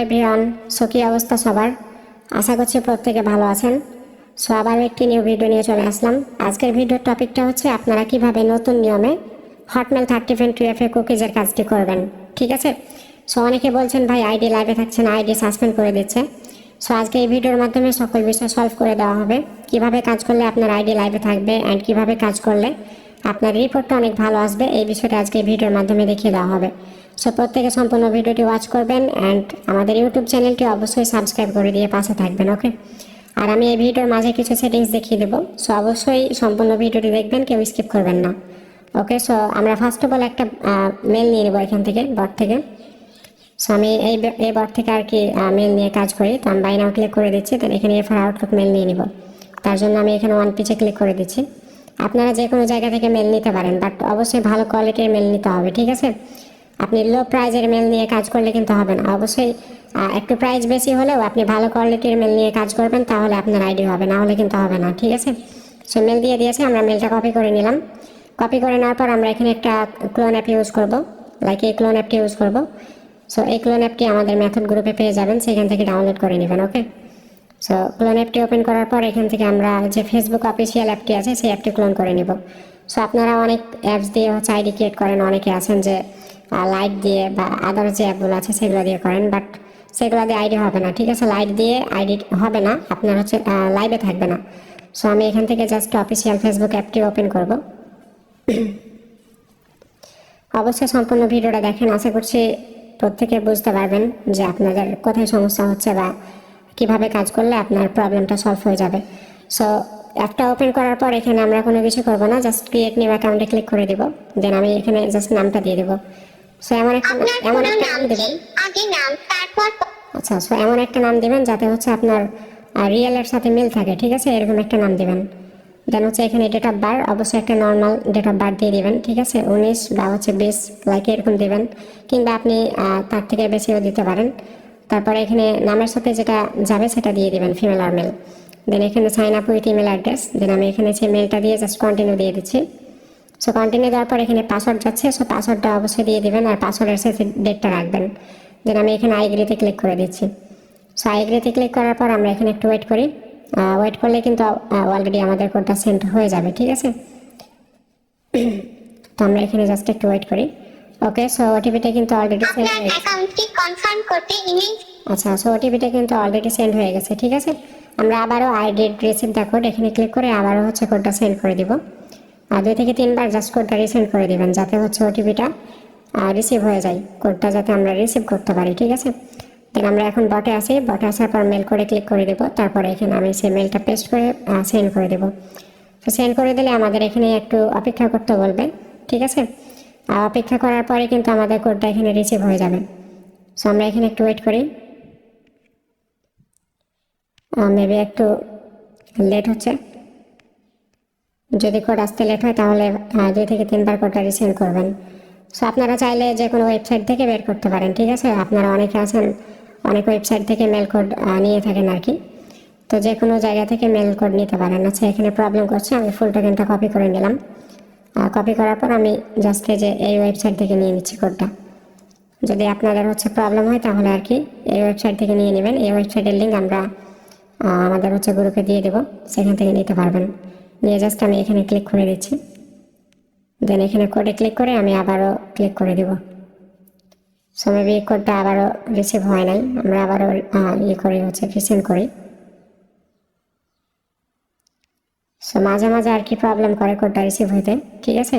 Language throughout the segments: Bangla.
এভরিওয়ান, সো কি অবস্থা সবার? আশা করছি প্রত্যেকে ভালো আছেন। সো আবার একটি নিউ ভিডিও নিয়ে চলে আসলাম। আজকের ভিডিওর টপিকটা হচ্ছে আপনারা কিভাবে নতুন নিয়মে হটমেল 32FA কুকিজের কাজটি করবেন। ঠিক আছে, সো অনেকে বলছেন ভাই আইডি লাইভে থাকছে না, আইডি সাসপেন্ড করে দিচ্ছে। সো আজকে এই ভিডিওর মাধ্যমে সকল বিষয় সলভ করে দেওয়া হবে। কিভাবে কাজ করলে আপনার আইডি লাইভে থাকবে অ্যান্ড কিভাবে কাজ করলে আপনার রিপোর্টটা অনেক ভালো আসবে, এই বিষয়টা আজকে এই ভিডিওর মাধ্যমে দেখিয়ে দেওয়া হবে। সো প্রত্যেকে সম্পূর্ণ ভিডিওটি ওয়াচ করবেন অ্যান্ড আমাদের ইউটিউব চ্যানেলটি অবশ্যই সাবস্ক্রাইব করে দিয়ে পাশে থাকবেন। ওকে, আর আমি এই ভিডিওর মাঝে কিছু সেটিংস দেখিয়ে দেবো। সো অবশ্যই সম্পূর্ণ ভিডিওটি দেখবেন, কেউ স্কিপ করবেন না। ওকে, সো আমরা ফার্স্ট অফ অল একটা মেল নিয়ে নেবো এখান থেকে, বট থেকে। সো আমি এই বট থেকে আর কি মেল নিয়ে কাজ করি। তো আমি বাই নাও ক্লিক করে দিচ্ছি, তাহলে এখানে এফআর আউটলুক মেল নিয়ে নিব। তার জন্য আমি এখানে ওয়ান পিচে ক্লিক করে দিচ্ছি। আপনারা যে কোনো জায়গা থেকে মেল নিতে পারেন, বাট অবশ্যই ভালো কোয়ালিটির মেল নিতে হবে। ঠিক আছে, আপনি লো প্রাইজের মেল নিয়ে কাজ করলে কিন্তু হবে না। অবশ্যই একটু প্রাইস বেশি হলেও আপনি ভালো কোয়ালিটির মেল নিয়ে কাজ করবেন, তাহলে আপনার আইডি হবে, না হলে কিন্তু হবে না। ঠিক আছে, সো মেল দিয়ে দিয়েছে, আমরা মেলটা কপি করে নিলাম। কপি করে নেওয়ার পর আমরা এখানে একটা ক্লোন অ্যাপ ইউজ করব, লাইক এই ক্লোন অ্যাপটি ইউজ করব। সো এই ক্লোন অ্যাপটি আমাদের মেথড গ্রুপে পেয়ে যাবেন, সেখান থেকে ডাউনলোড করে নেবেন। ওকে, সো ক্লোন অ্যাপটি ওপেন করার পর এখান থেকে আমরা যে ফেসবুক অফিসিয়াল অ্যাপটি আছে সেই অ্যাপটি ক্লোন করে নিব। সো আপনারা অনেক অ্যাপস দিয়ে হচ্ছে আইডি ক্রিয়েট করেন, অনেকে আছেন যে লাইট দিয়ে বা আদার্স যে অ্যাপগুলো আছে সেগুলো দিয়ে করেন, বাট সেগুলো দিয়ে আইডি হবে না। ঠিক আছে, লাইট দিয়ে আইডি হবে না, আপনার হচ্ছে লাইভে থাকবে না। সো আমি এখান থেকে জাস্ট অফিসিয়াল ফেসবুক অ্যাপটি ওপেন করব। অবশ্যই সম্পূর্ণ ভিডিওটা দেখেন, আশা করছি প্রত্যেকে বুঝতে পারবেন যে আপনাদের কোথায় সমস্যা হচ্ছে বা কিভাবে কাজ করলে আপনার প্রবলেমটা সলভ হয়ে যাবে। সো অ্যাপটা ওপেন করার পর এখানে আমরা কোনো কিছু করবো না, জাস্ট ক্রিয়েট নিউ অ্যাকাউন্টে ক্লিক করে দিব। দেন আমি এখানে জাস্ট নামটা দিয়ে দেবো। সো এমন একটা নাম দেবেন। আচ্ছা, সো এমন একটা নাম দেবেন যাতে হচ্ছে আপনার রিয়েলের সাথে মিল থাকে। ঠিক আছে, এরকম একটা নাম দেবেন। দেন হচ্ছে এখানে ডেট অফ বার্থ, অবশ্যই একটা নর্মাল ডেট অফ বার্থ দিয়ে দিবেন। ঠিক আছে, 19 বা হচ্ছে 20 লাইক এরকম দেবেন, কিংবা আপনি তার থেকে বেশিও দিতে পারেন। তারপরে এখানে নামের সাথে যেটা যাবে সেটা দিয়ে দিবেন, ফিমেল আর মেল। দেন এখানে sign up with email address. Then আমি এখানে সেই মেলটা দিয়ে জাস্ট কন্টিনিউ দিয়ে দিচ্ছি। সো কন্টিনিউ দেওয়ার পর এখানে পাসওয়ার্ড যাচ্ছে, সো পাসওয়ার্ডটা অবশ্যই দিয়ে দিবেন আর পাসওয়ার্ডের সাথে ডেটটা রাখবেন। দেন আমি এখানে আই এগ্রিতে ক্লিক করে দিচ্ছি। সো আই এগ্রিতে ক্লিক করার পর আমরা এখানে একটু ওয়েট করি। ওয়েট করলে কিন্তু অলরেডি আমাদের কোডটা সেন্ড হয়ে যাবে। ঠিক আছে, তো আমরা এখানে জাস্ট একটু ওয়েট করি। ওকে, সো ওটিপিটা কিন্তু অলরেডি সেন্ড হয়ে গেছে। আচ্ছা, সো ওটিপিটা কিন্তু অলরেডি সেন্ড হয়ে গেছে। ঠিক আছে, আমরা আবারও আইডি রিসিভ দ্য কোড এখানে ক্লিক করে আবারও হচ্ছে কোডটা সেন্ড করে দিব। আর 2 থেকে 3 বার জাস্ট কোডটা রিসেন্ড করে দিবেন, যাতে হচ্ছে ওটিপিটা রিসিভ হয়ে যায়, কোডটা যাতে আমরা রিসিভ করতে পারি। ঠিক আছে, দেন আমরা এখন বটে আসি। বটে আসার পর মেল করে ক্লিক করে দেবো। তারপরে এখানে আমি সেই মেলটা পেস্ট করে সেন্ড করে দেবো। তো সেন্ড করে দিলে আমাদের এখানে একটু অপেক্ষা করতে বলবে। ঠিক আছে, অপেক্ষা করার পরে কিন্তু আমাদের কোডটা এখানে রিসিভ হয়ে যাবে। সো আমরা এখানে একটু ওয়েট করি, মেবি একটু লেট হচ্ছে। যদি কোড আসতে লেট হয় তাহলে 2 থেকে 3 বার কোডটা রিসেন্ড করবেন। সো আপনারা চাইলে যে কোনো ওয়েবসাইট থেকে বের করতে পারেন। ঠিক আছে, আপনারা অনেকে আছেন অনেক ওয়েবসাইট থেকে মেল কোড নিয়ে থাকেন আর কি, তো যে কোনো জায়গা থেকে মেল কোড নিতে পারেন। আচ্ছা, এখানে প্রবলেম করছে, আমি ফুল টোকেনটা কপি করে নিলাম। কপি করার পর আমি জাস্ট যে এই ওয়েবসাইট থেকে নিয়ে নিচ্ছি কোডটা। যদি আপনাদের হচ্ছে প্রবলেম হয় তাহলে আর কি এই ওয়েবসাইট থেকে নিয়ে নেবেন। এই ওয়েবসাইটের লিঙ্ক আমরা আমাদের হচ্ছে গ্রুপে দিয়ে দেবো, সেখান থেকে নিতে পারবেন। নিয়ে জাস্ট আমি এখানে ক্লিক করে দিচ্ছি। দেন এখানে কোডে ক্লিক করে আমি আবারও ক্লিক করে দেব। সো মেবি কোডটা আবারও রিসিভ হয় নাই, আমরা আবারও করি হচ্ছে রিসেন্ড করি। সো মাঝে মাঝে আর কি প্রবলেম করে কোডটা রিসিভ হইতে। ঠিক আছে,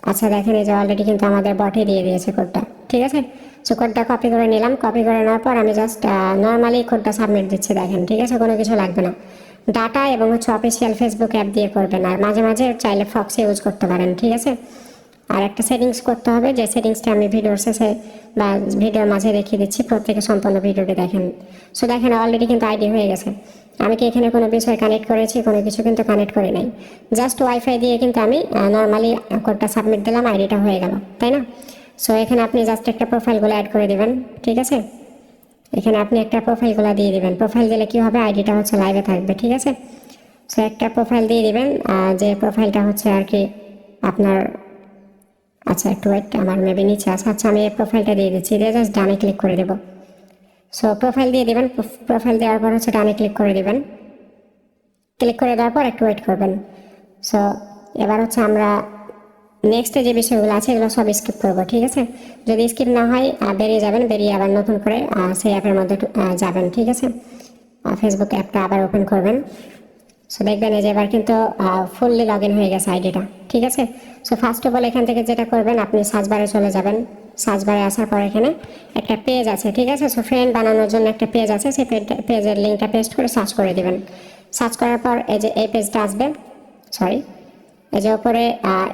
আচ্ছা দেখেন এই যে অলরেডি কিন্তু আমাদের বটে দিয়ে দিয়েছে কোডটা। ঠিক আছে, সো কোডটা কপি করে নিলাম। কপি করে নেওয়ার পর আমি জাস্ট নর্মালি কোডটা সাবমিট দিচ্ছি। দেখেন, ঠিক আছে, কোনো কিছু লাগবে না। ডাটা এবং হচ্ছে অফিসিয়াল ফেসবুক অ্যাপ দিয়ে করবেন, আর মাঝে মাঝে চাইলে ফক্স ইউজ করতে পারেন। ঠিক আছে, আর একটা সেটিংস করতে হবে, যে সেটিংসটা আমি ভিডিওর শেষে বা ভিডিওর মাঝে দেখিয়ে দিচ্ছি, প্রত্যেকে সম্পূর্ণ ভিডিওটি দেখেন। সো দেখেন অলরেডি কিন্তু আইডি হয়ে গেছে। আমি কি এখানে কোনো বিষয় কানেক্ট করেছি? কোনো কিছু কিন্তু কানেক্ট করি নাই, জাস্ট ওয়াইফাই দিয়ে কিন্তু আমি নর্মালি কোডটা সাবমিট দিলাম, আইডিটা হয়ে গেল, তাই না? সো এখানে আপনি জাস্ট একটা প্রোফাইলগুলো অ্যাড করে দিবেন। ঠিক আছে, এখানে আপনি একটা প্রোফাইলগুলো দিয়ে দিবেন। প্রোফাইল দিলে কি হবে, আইডিটা হচ্ছে লাইভে থাকবে। ঠিক আছে, সো একটা প্রোফাইল দিয়ে দিবেন, যে প্রোফাইলটা হচ্ছে আর কি আপনার, আচ্ছা একটু ওয়েট, আমার মেবি নিচে আছে। আচ্ছা, আমি এই প্রোফাইলটা দিয়ে দিচ্ছি, দিয়ে জাস্ট ডানে ক্লিক করে দেবো। সো প্রোফাইল দিয়ে দিবেন। প্রোফাইল দেওয়ার পর হচ্ছে ডানে ক্লিক করে দিবেন। ক্লিক করে দেওয়ার পর একটু ওয়েট করবেন। সো এবার হচ্ছে আমরা নেক্সটে যে বিষয়গুলো আছে এগুলো সব স্কিপ করবো, ঠিক আছে। যদি স্কিপ না হয় বেরিয়ে যাবেন, বেরিয়ে আবার নতুন করে সেই অ্যাপের মধ্যে যাবেন, ঠিক আছে। ফেসবুক অ্যাপটা আবার ওপেন করবেন। সো দেখবেন এই যে এবার কিন্তু ফুললি লগ ইন হয়ে গেছে আইডিটা, ঠিক আছে। সো ফার্স্ট অফ অল এখান থেকে যেটা করবেন, আপনি সার্চ বারে চলে যাবেন। সার্চ বারে আসার পর এখানে একটা পেজ আছে, ঠিক আছে। সো ফ্রেন্ড বানানোর জন্য একটা পেজ আছে, সেই পেজের লিঙ্কটা পেস্ট করে সার্চ করে দেবেন। সার্চ করার পর এই যে এই পেজটা আসবে, সরি এই যে উপরে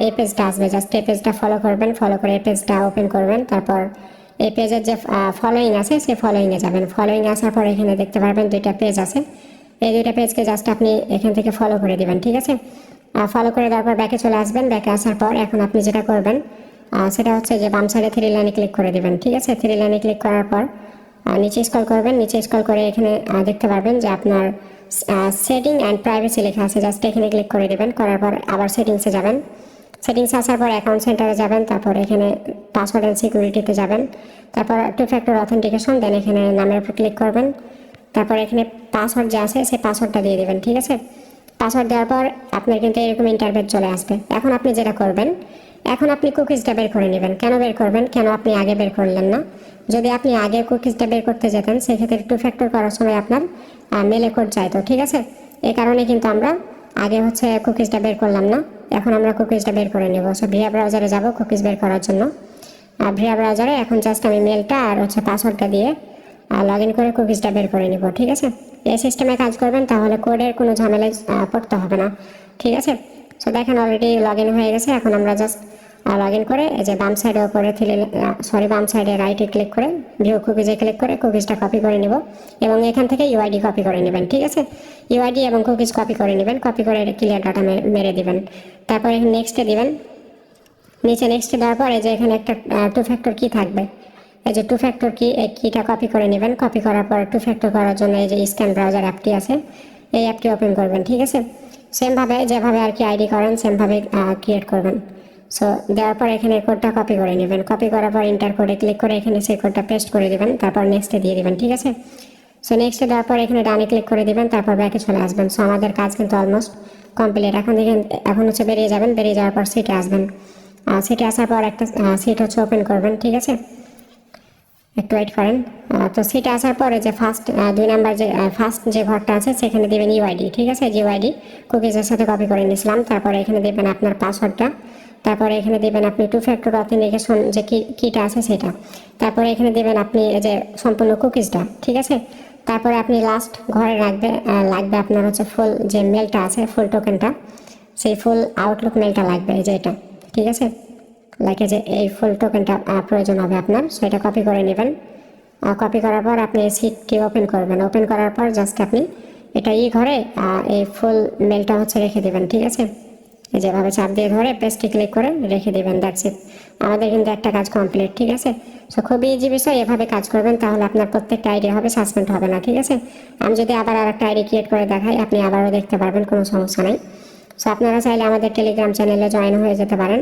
এই পেজটা আসবে, জাস্ট এই পেজটা ফলো করবেন। ফলো করে এই পেজটা ওপেন করবেন। তারপর এই পেজের যে ফলোয়িং আছে সেই ফলোয়িংয়ে যাবেন। ফলোয়িং আসার পর এখানে দেখতে পারবেন দুইটা পেজ আছে। এই দুইটা পেজকে জাস্ট আপনি এখান থেকে ফলো করে দিবেন, ঠিক আছে। ফলো করে দেওয়ার পর ব্যাকে চলে আসবেন। ব্যাকে আসার পর এখন আপনি যেটা করবেন সেটা হচ্ছে যে বাম সাইডে থ্রি লাইনে ক্লিক করে দিবেন, ঠিক আছে। থ্রি লাইনে ক্লিক করার পর নিচে স্ক্রল করবেন। নিচে স্ক্রল করে এখানে দেখতে পারবেন যে আপনার সেটিং অ্যান্ড প্রাইভেসি লেখা আছে, জাস্ট এখানে ক্লিক করে দেবেন। করার পর আবার সেটিংসে যাবেন। সেটিংসে আসার পর অ্যাকাউন্ট সেন্টারে যাবেন। তারপর এখানে পাসওয়ার্ড অ্যান্ড সিকিউরিটিতে যাবেন। তারপর টু ফ্যাক্টর অথেন্টিকেশন, দেন এখানে নামের উপর ক্লিক করবেন। তারপর এখানে পাসওয়ার্ড যে আছে সেই পাসওয়ার্ডটা দিয়ে দেবেন, ঠিক আছে। পাসওয়ার্ড দেওয়ার পর আপনার কিন্তু এরকম ইন্টারফেস চলে আসবে। এখন আপনি যেটা করবেন, এখন আপনি কুকিজটা বের করে নেবেন। কেন বের করবেন, কেন আপনি আগে বের করলেন না? যদি আপনি আগে কুকিজটা বের করতে যেতেন সেক্ষেত্রে টু ফ্যাক্টর করার সময় আপনার মেলে কোড চাইতো, ঠিক আছে। এই কারণে কিন্তু আমরা আগে হচ্ছে কুকিজটা বের করলাম না। এখন আমরা কুকিজটা বের করে নেব। সো ভিআর ব্রাউজারে যাব কুকিজ বের করার জন্য। ভিআর ব্রাউজারে এখন জাস্ট আমি মেলটা আর হচ্ছে পাসওয়ার্ডটা দিয়ে লগ ইন করে কুকিজটা বের করে নিব, ঠিক আছে। এই সিস্টেমে কাজ করবেন, তাহলে কোডের কোনো ঝামেলায় পড়তে হবে না, ঠিক আছে। সো দেখেন অলরেডি লগ ইন হয়ে গেছে। এখন আমরা জাস্ট লগ ইন করে এই যে বাম সাইডে উপরে বাম সাইডে রাইটে ক্লিক করে ভিউ কুকিজে ক্লিক করে কুকিজটা কপি করে নিব এবং এখান থেকে ইউআইডি কপি করে নেবেন, ঠিক আছে। ইউআইডি এবং কুকিজ কপি করে নেবেন। কপি করে ক্লিয়ার ডাটা মেরে দিবেন। তারপর এখানে নেক্সটে দিবেন। নিচে নেক্সটে দেওয়ার পর এই যে এখানে একটা টু ফ্যাক্টর কি থাকবে, এই যে টু ফ্যাক্টর কি, এই কিটা কপি করে নেবেন। কপি করার পর টু ফ্যাক্টর করার জন্য এই যে স্ক্যান ব্রাউজার অ্যাপটি আছে, এই অ্যাপটি ওপেন করবেন, ঠিক আছে। সেমভাবে যেভাবে আর কি আইডি করেন সেমভাবে ক্রিয়েট করবেন। সো দেওয়ার পর এখানে কোডটা কপি করে নেবেন। কপি করার পর ইন্টার কোডে ক্লিক করে এখানে সেই কোডটা পেস্ট করে দেবেন। তারপর নেক্সটে দিয়ে দেবেন, ঠিক আছে। সো নেক্সটে দেওয়ার পর এখানে ডানে ক্লিক করে দেবেন। তারপর ব্যাকে চলে আসবেন। সো আমাদের কাজ কিন্তু অলমোস্ট কমপ্লিট। এখন হচ্ছে বেরিয়ে যাবেন। বেরিয়ে যাওয়ার পর সিটে আসবেন। সিটে আসার পর একটা সিট হচ্ছে ওপেন করবেন, ঠিক আছে। একটু ওয়েট করেন। তো সিটে আসার পরে যে ফার্স্ট 2 নাম্বার যে ফার্স্ট যে ঘরটা আছে সেখানে দেবেন ইউআইডি, ঠিক আছে। ইউআইডি কুকিজের সাথে কপি করে নিয়েছিলাম। তারপরে এখানে দেবেন আপনার পাসওয়ার্ডটা। তারপরে এখানে দেবেন আপনি টু ফ্যাক্টর অথেন্টিকেশন যে কিটা আছে সেটা। তারপরে এখানে দেবেন আপনি যে সম্পূর্ণ কুকিজটা, ঠিক আছে। তারপরে আপনি লাস্ট ঘরে লাগবে আপনার হচ্ছে ফুল যে মেলটা আছে, ফুল টোকেনটা, সেই ফুল আউটলুক মেলটা লাগবে, এই যে এটা, ঠিক আছে। লাইক যে এই ফুল টোকেনটা প্রয়োজন হবে আপনার, সেটা কপি করে নেবেন। কপি করার পর আপনি এই সিটটি ওপেন করবেন। ওপেন করার পর জাস্ট আপনি এটা ঘরে এই ফুল মেলটা হচ্ছে রেখে দেবেন, ঠিক আছে। যেভাবে চাপ দিয়ে ধরে পেস্টে ক্লিক করে রেখে দেবেন, দ্যাটস ইট। আমাদের কিন্তু একটা কাজ কমপ্লিট, ঠিক আছে। সো খুবই ইজি বিষয়, এভাবে কাজ করবেন তাহলে আপনার প্রত্যেকটা আইডি হবে, সাসপেন্ড হবে না, ঠিক আছে। আমি যদি আবার আরেকটা আইডি ক্রিয়েট করে দেখাই, আপনি আবারও দেখতে পারবেন, কোনো সমস্যা নেই। সো আপনারা চাইলে আমাদের টেলিগ্রাম চ্যানেলে জয়েন হয়ে যেতে পারেন।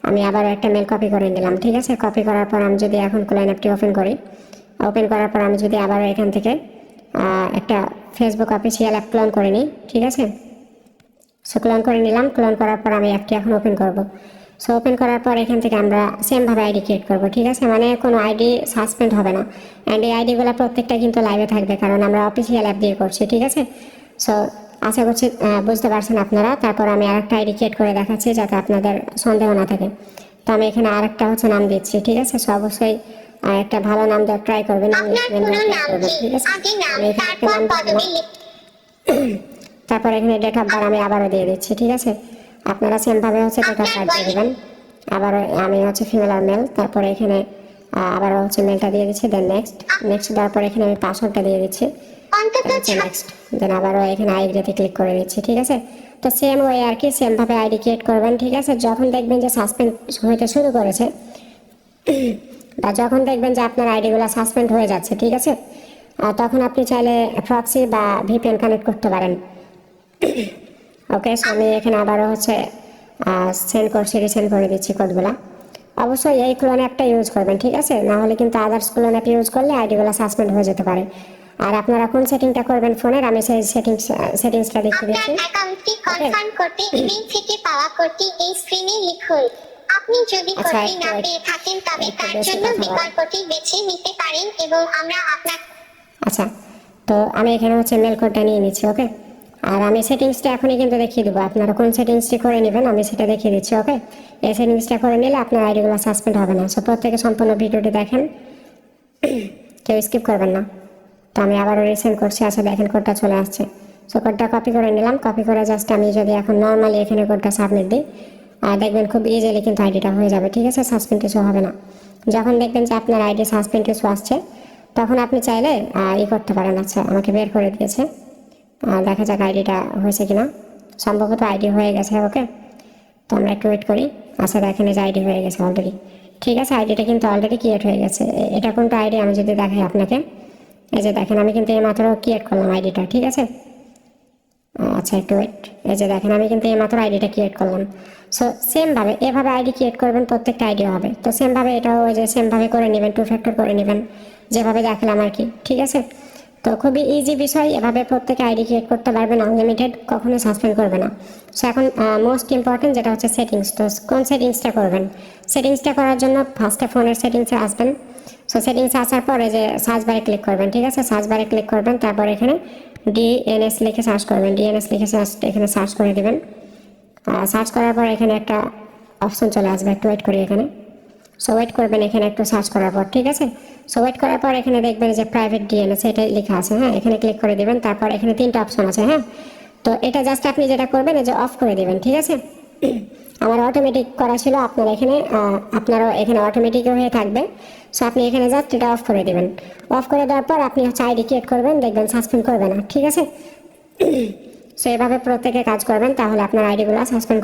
আমি আবারও একটা মেল কপি করে নিলাম, ঠিক আছে। কপি করার পর আমি যদি এখন ক্লায়েন্ট অ্যাপটি ওপেন করি, ওপেন করার পর আমি যদি আবারও এখান থেকে একটা ফেসবুক অফিসিয়াল অ্যাপ ক্লোন করে নিই, ঠিক আছে। সো ক্লোন করে নিলাম। ক্লোন করার পর আমি অ্যাপটি এখন ওপেন করব। সো ওপেন করার পর এখান থেকে আমরা সেমভাবে আইডি ক্রিয়েট করবো, ঠিক আছে। মানে কোনো আইডি সাসপেন্ড হবে না। অ্যান্ড এই আইডিগুলো প্রত্যেকটা কিন্তু লাইভে থাকবে, কারণ আমরা অফিসিয়াল অ্যাপ দিয়ে করছি, ঠিক আছে। সো আশা করছি বুঝতে পারছেন আপনারা। তারপর আমি আরেকটা আইডি ক্রিয়েট করে দেখাচ্ছি যাতে আপনাদের সন্দেহ না থাকে। তো আমি এখানে আরেকটা হচ্ছে নাম দিচ্ছি, ঠিক আছে। সো অবশ্যই একটা ভালো নাম দেওয়ার ট্রাই করবেন, ঠিক আছে। আমি এখানে একটা নাম দিলাম। তারপর এখানে ডেট অফ বার্থ আমি আবারও দিয়ে দিচ্ছি, ঠিক আছে। আপনারা সেমভাবে হচ্ছে ডেট অফ বার্থ দিয়ে দেবেন। আবারও আমি হচ্ছে ফিমেল আর মেল। তারপরে এখানে আবারও হচ্ছে মেলটা দিয়ে দিচ্ছি। দেন নেক্সট দেওয়ার পর এখানে আমি পাসওয়ার্ডটা দিয়ে দিচ্ছি। নেক্সট দেন আবারও এখানে আইডিতে ক্লিক করে দিচ্ছি, ঠিক আছে। তো সেম ওয়ে আর কি, সেমভাবে আইডি ক্রিয়েট করবেন, ঠিক আছে। যখন দেখবেন যে সাসপেন্ড হতে শুরু করেছে বা যখন দেখবেন যে আপনার আইডিগুলো সাসপেন্ড হয়ে যাচ্ছে, ঠিক আছে, তখন আপনি চাইলে প্রক্সি বা ভিপিএন কানেক্ট করতে পারেন। ওকে, সো আমি এখানে আবারও হচ্ছে সেন্ড করে দিচ্ছি কোডগুলা। অবশ্যই এই ক্লোন অ্যাপটা ইউজ করবেন, ঠিক আছে? না হলে কিন্তু আদার্স ক্লোন অ্যাপ ইউজ করলে আইডিগুলো সাসপেন্ড হয়ে যেতে পারে। আর আপনারা কোন সেটিংটা করবেন ফোনের, আমি সেই সেটিংসটা দেখিয়ে আপনার দিচ্ছি। অ্যাকাউন্টটি কনফার্ম করতে ইমেল থেকে পাওয়া কোডটি এই স্ক্রিনে লিখুন। আপনি যদি আচ্ছা, কোডটি না একটু পেয়ে থাকেন তবে একটু তার বেশি জন্য কথা বলে। বিকল্পটি বেছে নিতে পারেন এবং আমরা আপনার আচ্ছা, তো আমি এখানে হচ্ছে মেল কোডটা নিয়ে নিচ্ছি, ওকে? আর আমি সেটিংসটা এখনই কিন্তু দেখিয়ে দেবো, আপনারা কোন সেটিংসটি করে নেবেন আমি সেটা দেখিয়ে দিচ্ছি, ওকে? এই সেটিংসটা করে নিলে আপনার আইডিগুলো সাসপেন্ড হবে না। সো প্রত্যেকে সম্পূর্ণ ভিডিওটি দেখেন, কেউ স্কিপ করবেন না। তো আমি আবারও রিসেন্ড করছি। আচ্ছা, দেখেন কোডটা চলে আসছে। সো কোডটা কপি করে নিলাম, কপি করে জাস্ট আমি যদি এখন নর্মালি এখানে কোডটা সাবমিট দিই, দেখবেন খুব ইজিলি কিন্তু আইডিটা হয়ে যাবে, ঠিক আছে? সাসপেন্ড ইস্যু হবে না। যখন দেখবেন যে আপনার আইডি সাসপেন্ড ইস্যু আসছে, তখন আপনি চাইলে করতে পারেন। আচ্ছা, আমাকে বের করে দিয়েছে, দেখা যাক আইডিটা হয়েছে কিনা। সম্ভবত আইডি হয়ে গেছে, ওকে? তো আমরা একটু ওয়েট করি। আচ্ছা, দেখেন এই যে আইডি হয়ে গেছে অলরেডি, ঠিক আছে? আইডিটা কিন্তু অলরেডি ক্রিয়েট হয়ে গেছে। এটা কোনটা আইডি আমি যদি দেখাই আপনাকে, এই যে দেখেন আমি কিন্তু এইমাত্র ক্রিয়েট করলাম আইডিটা, ঠিক আছে? আচ্ছা, একটু ওয়েট। এই যে দেখেন আমি কিন্তু এইমাত্র আইডিটা ক্রিয়েট করলাম। সো সেমভাবে এভাবে আইডি ক্রিয়েট করবেন, প্রত্যেকটা আইডি হবে। তো সেমভাবে এটাও ওই যে সেমভাবে করে নেবেন, 2 ফ্যাক্টর করে নেবেন, যেভাবে দেখালাম আর কি, ঠিক আছে? তো খুবই ইজি বিষয়, এভাবে প্রত্যেকে আইডি ক্রিয়েট করতে পারবেন, আনলিমিটেড, কখনোই সাসপেন্ড করবে না। সো এখন মোস্ট ইম্পর্টেন্ট যেটা হচ্ছে সেটিংস। তো কোন সেটিংসটা করবেন? সেটিংসটা করার জন্য ফার্স্টে ফোনের সেটিংসে আসবেন। সো সেটিংসে আসার পরে যে সার্চ বারে ক্লিক করবেন, ঠিক আছে? সার্চ বারে ক্লিক করবেন, তারপর এখানে ডিএনএস লিখে সার্চ করবেন। ডিএনএস লিখে এখানে সার্চ করে দেবেন। সার্চ করার পর এখানে একটা অপশন চলে আসবে, একটু ওয়েট করি এখানে। সো ওয়েট করবেন এখানে একটু সার্চ করার পর, ঠিক আছে? সো ওয়েট করার পর এখানে দেখবেন যে প্রাইভেট ডিএনএস এটা লেখা আছে, হ্যাঁ? এখানে ক্লিক করে দেবেন। তারপর এখানে 3টা অপশন আছে, হ্যাঁ? তো এটা জাস্ট আপনি যেটা করবেন এই যে অফ করে দেবেন, ঠিক আছে? আমার অটোমেটিক করা ছিল, আপনার এখানে আপনারও এখানে অটোমেটিক হয়ে থাকবে। সো আপনি এখানে জাস্ট এটা অফ করে দেবেন। অফ করে দেওয়ার পর আপনি হচ্ছে আইডি ক্রিয়েট করবেন, দেখবেন সাসপেন্ড করবে না, ঠিক আছে? সো এভাবে প্রত্যেকে কাজ করবেন, তাহলে আপনার আইডিগুলো সাসপেন্ড